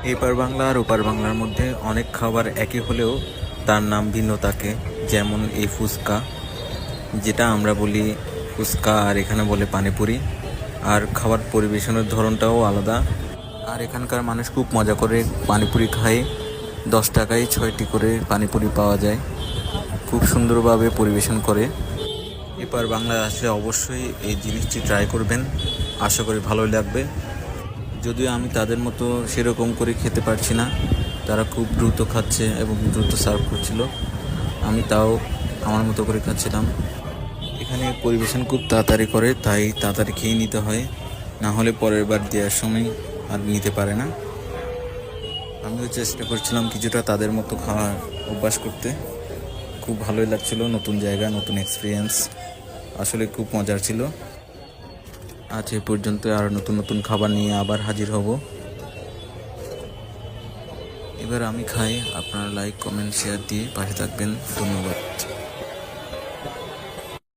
এপার বাংলা আর ওপার বাংলার মধ্যে অনেক খাবার একই হলেও তার নাম ভিন্ন থাকে। যেমন এই ফুচকা, যেটা আমরা বলি ফুচকা আর এখানে বলে পানিপুরি। আর খাবার পরিবেশনের ধরনটাও আলাদা। আর এখানকার মানুষ খুব মজা করে পানিপুরি খায়। 10 টাকায় 6টি করে পানিপুরি পাওয়া যায়। খুব সুন্দরভাবে পরিবেশন করে। এপার বাংলায় আসলে অবশ্যই এই জিনিসটি ট্রাই করবেন, আশা করি ভালোই লাগবে। যদিও আমি তাদের মতো সেরকম করে খেতে পারছি না, তারা খুব দ্রুত খাচ্ছে এবং দ্রুত সার্ভ করছিল, আমি তাও আমার মতো করে খাচ্ছিলাম। এখানে পরিবেশন খুব তাড়াতাড়ি করে, তাই তাড়াতাড়ি খেয়ে নিতে হয়, না হলে পরের বার দেওয়ার সময় আর নিতে পারে না। আমিও চেষ্টা করছিলাম কিছুটা তাদের মতো খাওয়ার অভ্যাস করতে। খুব ভালোই লাগছিল, নতুন জায়গা, নতুন এক্সপিরিয়েন্স, আসলে খুব মজার ছিল। আজ এ পর্যন্ত, আর নতুন নতুন খাবার নিয়ে আবার হাজির হব। এবার আমি খাই, আপনারা লাইক কমেন্ট শেয়ার দিয়ে পাশে থাকবেন। ধন্যবাদ।